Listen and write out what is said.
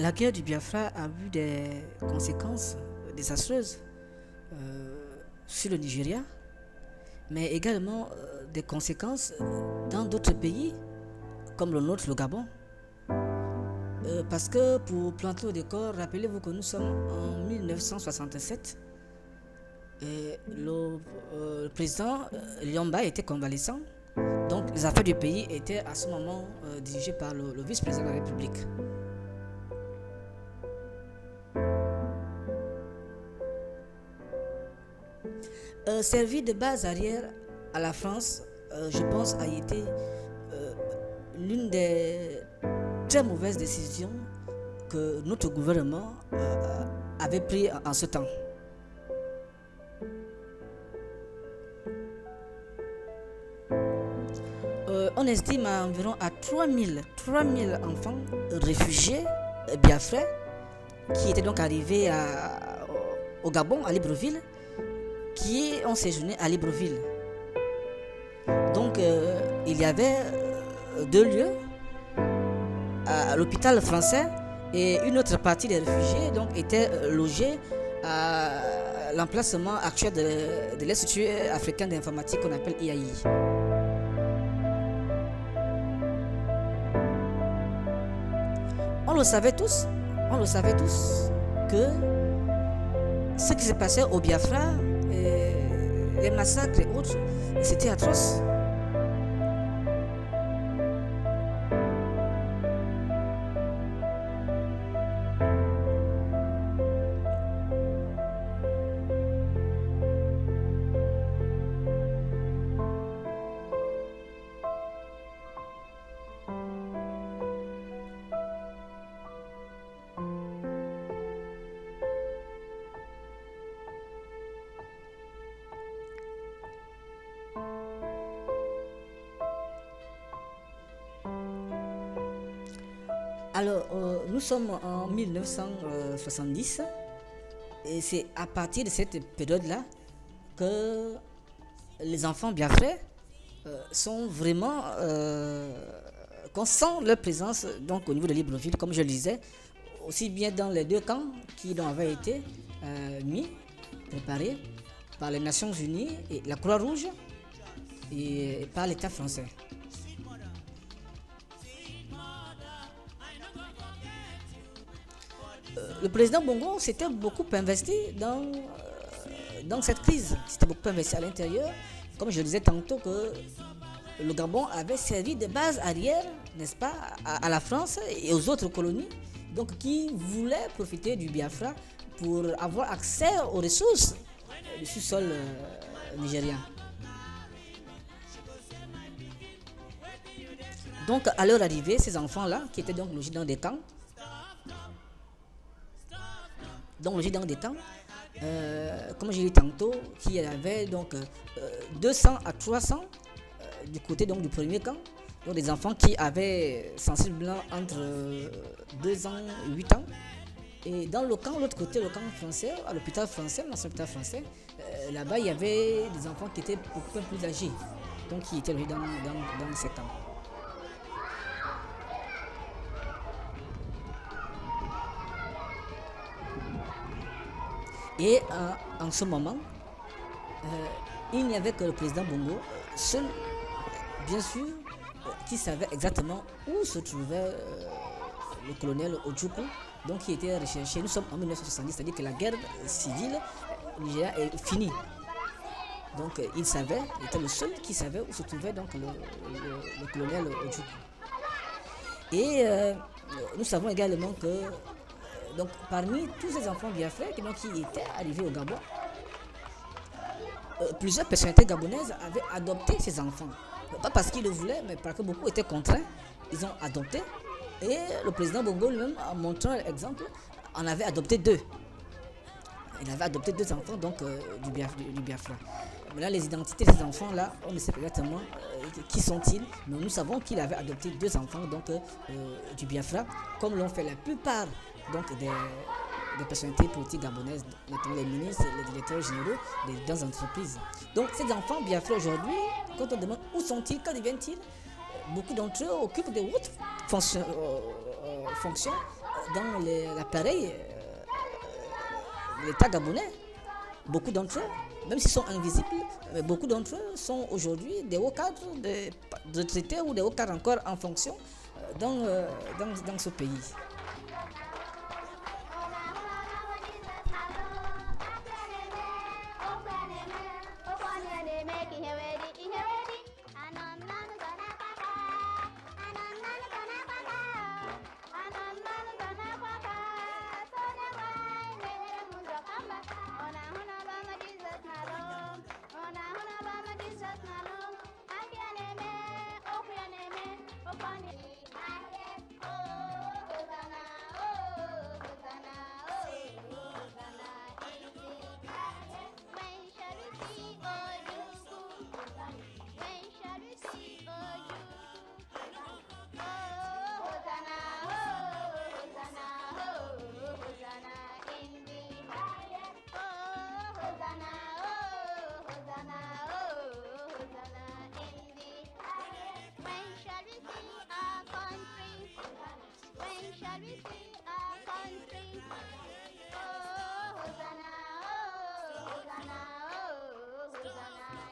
La guerre du Biafra a eu des conséquences désastreuses sur le Nigeria, mais également des conséquences dans d'autres pays, comme le nôtre, le Gabon. Parce que pour planter au décor, rappelez-vous que nous sommes en 1967 et le président Liamba était convalescent. Donc les affaires du pays étaient à ce moment dirigées par le vice-président de la République. Servir de base arrière à la France, je pense, a été l'une des très mauvaises décisions que notre gouvernement avait pris en ce temps. On estime à environ à 3000 enfants réfugiés biafrais qui étaient donc arrivés au Gabon, à Libreville, qui ont séjourné à Libreville. Donc il y avait deux lieux, à l'hôpital français, et une autre partie des réfugiés donc étaient logés à l'emplacement actuel de l'Institut africain d'informatique qu'on appelle IAI. On le savait tous que ce qui se passait au Biafra, les massacres et autres, c'était atroce. Alors, nous sommes en 1970 et c'est à partir de cette période-là que les enfants biafrais sont vraiment... qu'on sent leur présence donc, au niveau de Libreville, comme je le disais, aussi bien dans les deux camps qui avaient été préparés par les Nations Unies et la Croix-Rouge et par l'État français. Le président Bongo s'était beaucoup investi dans cette crise. Il s'était beaucoup investi à l'intérieur. Comme je le disais tantôt, que le Gabon avait servi de base arrière, n'est-ce pas, à la France et aux autres colonies, donc qui voulaient profiter du Biafra pour avoir accès aux ressources du sous-sol nigérien. Donc, à leur arrivée, ces enfants-là, qui étaient donc logés dans des camps, comme j'ai dit tantôt, qu'il y avait donc 200 à 300 du côté donc, du premier camp, donc des enfants qui avaient sensiblement entre 2 ans et 8 ans. Et dans le camp, l'autre côté, le camp français, à l'hôpital français, l'ancien hôpital français, là-bas il y avait des enfants qui étaient beaucoup plus âgés, donc qui étaient dans ces camps. Et en ce moment, il n'y avait que le président Bongo, seul, bien sûr, qui savait exactement où se trouvait le colonel Ojukwu, donc qui était recherché. Nous sommes en 1970, c'est-à-dire que la guerre civile au Nigeria est finie. Donc il savait, il était le seul qui savait où se trouvait donc, le colonel Ojukwu. Et nous savons également que donc, parmi tous ces enfants biafrais qui étaient arrivés au Gabon, plusieurs personnalités gabonaises avaient adopté ces enfants. Pas parce qu'ils le voulaient, mais parce que beaucoup étaient contraints. Ils ont adopté. Et le président Bongo lui-même, en montrant l'exemple, en avait adopté 2. Il avait adopté 2 enfants donc, du Biafra. Maintenant, les identités de ces enfants-là, on ne sait pas exactement qui sont-ils, mais nous savons qu'il avait adopté 2 enfants donc, du Biafra, comme l'ont fait la plupart donc, des personnalités politiques gabonaises, notamment les ministres, les directeurs généraux des grandes entreprises. Donc ces enfants biafrais aujourd'hui, quand on demande où sont-ils, quand deviennent-ils, beaucoup d'entre eux occupent de hautes fonctions dans l'appareil, l'État gabonais. Beaucoup d'entre eux, même s'ils sont invisibles, beaucoup d'entre eux sont aujourd'hui des hauts cadres de traités ou des hauts cadres encore en fonction dans ce pays. Shall we see?